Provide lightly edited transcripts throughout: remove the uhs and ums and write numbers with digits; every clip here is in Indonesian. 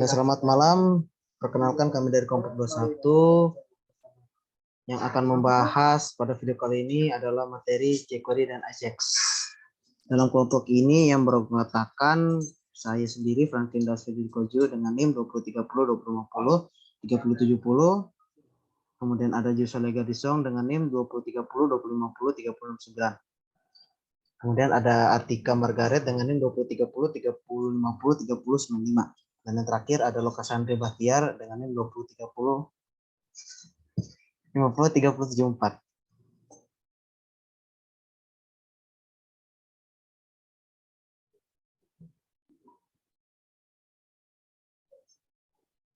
Selamat malam, perkenalkan kami dari kelompok 21 yang akan membahas pada video kali ini adalah materi jQuery dan Ajax. Dalam kelompok ini yang beranggotakan saya sendiri, Franklin Daswedi Kojo dengan NIM 2030, 2050, 3070. Kemudian ada Joshua Legadisong dengan NIM 2030, 2050, 3069. Kemudian ada Atika Margaret dengan NIM 2030, 3050, 3095. Dan yang terakhir ada Lokasandri Bahtiar dengan NIM 2030, 50, 3074.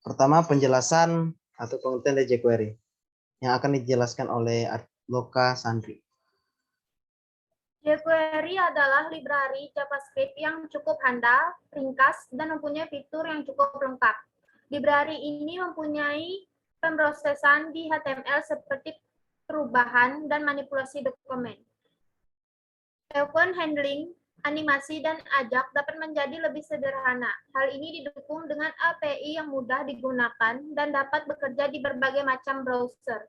Pertama, penjelasan atau pengertian dari jQuery yang akan dijelaskan oleh Loka Sandri. jQuery adalah library JavaScript yang cukup handal, ringkas, dan mempunyai fitur yang cukup lengkap. Library ini mempunyai pemrosesan di HTML seperti perubahan dan manipulasi dokumen. Event handling, animasi, dan Ajax dapat menjadi lebih sederhana. Hal ini didukung dengan API yang mudah digunakan dan dapat bekerja di berbagai macam browser.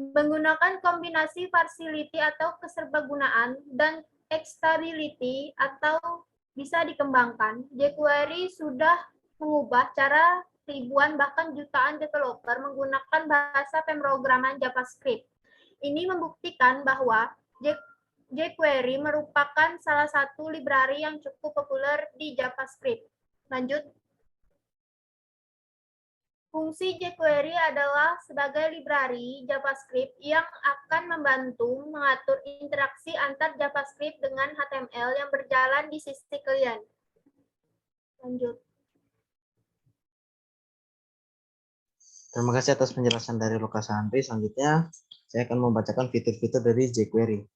Menggunakan kombinasi facility atau keserbagunaan dan externality atau bisa dikembangkan, jQuery sudah mengubah cara ribuan bahkan jutaan developer menggunakan bahasa pemrograman JavaScript. Ini membuktikan bahwa jQuery merupakan salah satu library yang cukup populer di JavaScript. Lanjut. Fungsi jQuery adalah sebagai library JavaScript yang akan membantu mengatur interaksi antar JavaScript dengan HTML yang berjalan di sisi klien. Lanjut. Terima kasih atas penjelasan dari Loka Sandri. Selanjutnya, saya akan membacakan fitur-fitur dari jQuery.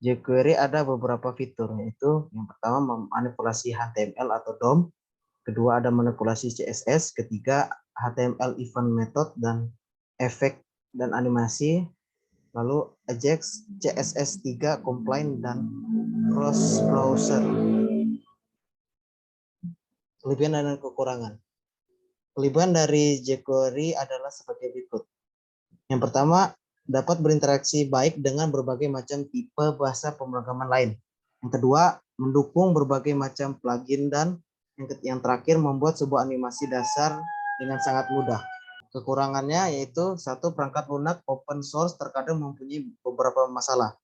jQuery ada beberapa fitur, yaitu yang pertama manipulasi HTML atau DOM, kedua ada manipulasi CSS, ketiga HTML event method dan efek dan animasi, lalu Ajax, CSS3, complaint, dan cross browser. Kelebihan dan kekurangan. Kelebihan dari jQuery adalah sebagai berikut. Yang pertama, dapat berinteraksi baik dengan berbagai macam tipe bahasa pemrograman lain. Yang kedua, mendukung berbagai macam plugin, dan yang terakhir membuat sebuah animasi dasar dengan sangat mudah. Kekurangannya yaitu satu, perangkat lunak open source terkadang mempunyai beberapa masalah.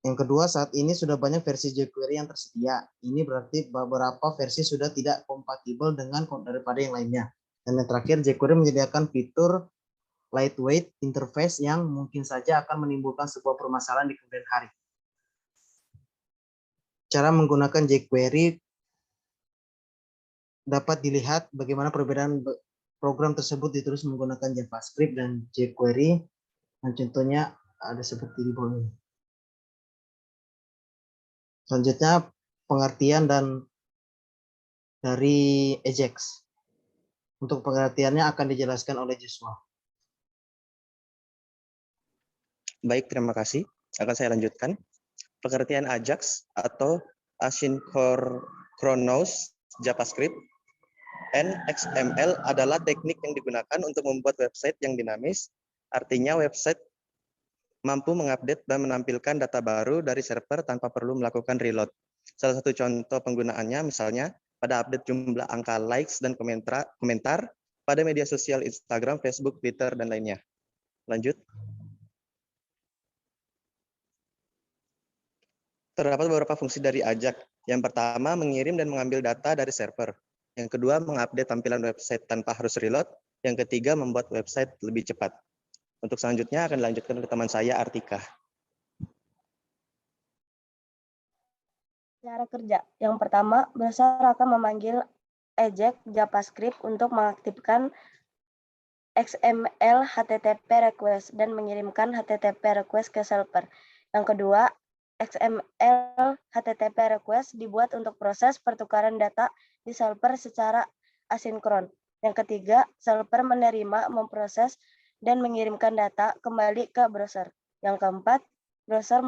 Yang kedua, saat ini sudah banyak versi jQuery yang tersedia. Ini berarti beberapa versi sudah tidak kompatibel dengan daripada yang lainnya. Dan yang terakhir, jQuery menyediakan fitur lightweight interface yang mungkin saja akan menimbulkan sebuah permasalahan di kemudian hari. Cara menggunakan jQuery dapat dilihat bagaimana perbedaan program tersebut ditulis menggunakan JavaScript dan jQuery. Dan contohnya ada seperti di bawah ini. Selanjutnya, pengertian dari Ajax. Untuk pengertiannya akan dijelaskan oleh Joshua. Baik, terima kasih. Akan saya lanjutkan. Pengertian Ajax atau Asynchronous JavaScript (XML) adalah teknik yang digunakan untuk membuat website yang dinamis. Artinya website mampu mengupdate dan menampilkan data baru dari server tanpa perlu melakukan reload. Salah satu contoh penggunaannya misalnya pada update jumlah angka likes dan komentar pada media sosial Instagram, Facebook, Twitter, dan lainnya. Lanjut. Terdapat beberapa fungsi dari Ajax. Yang pertama, mengirim dan mengambil data dari server. Yang kedua, mengupdate tampilan website tanpa harus reload. Yang ketiga, membuat website lebih cepat. Untuk selanjutnya akan dilanjutkan ke teman saya, Artika. Cara kerja. Yang pertama, browser akan memanggil Ajax JavaScript untuk mengaktifkan XML HTTP request dan mengirimkan HTTP request ke server. Yang kedua, XML HTTP request dibuat untuk proses pertukaran data di server secara asinkron. Yang ketiga, server menerima, memproses, dan mengirimkan data kembali ke browser. Yang keempat, browser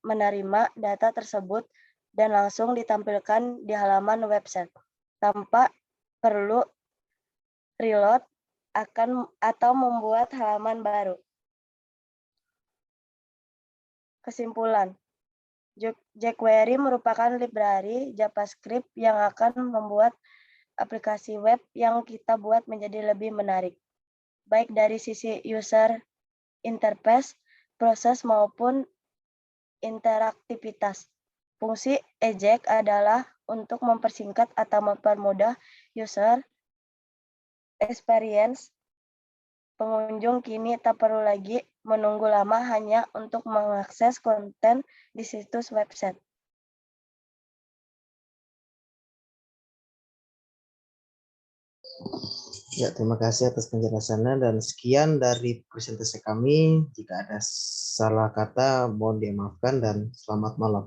menerima data tersebut dan langsung ditampilkan di halaman website tanpa perlu reload atau membuat halaman baru. Kesimpulan, jQuery merupakan library JavaScript yang akan membuat aplikasi web yang kita buat menjadi lebih menarik, baik dari sisi user interface, proses maupun interaktivitas. Fungsi eject adalah untuk mempersingkat atau mempermudah user experience. Pengunjung kini tak perlu lagi menunggu lama hanya untuk mengakses konten di situs website. Ya, terima kasih atas penjelasannya dan sekian dari presentasi kami. Jika ada salah kata mohon dimaafkan dan selamat malam.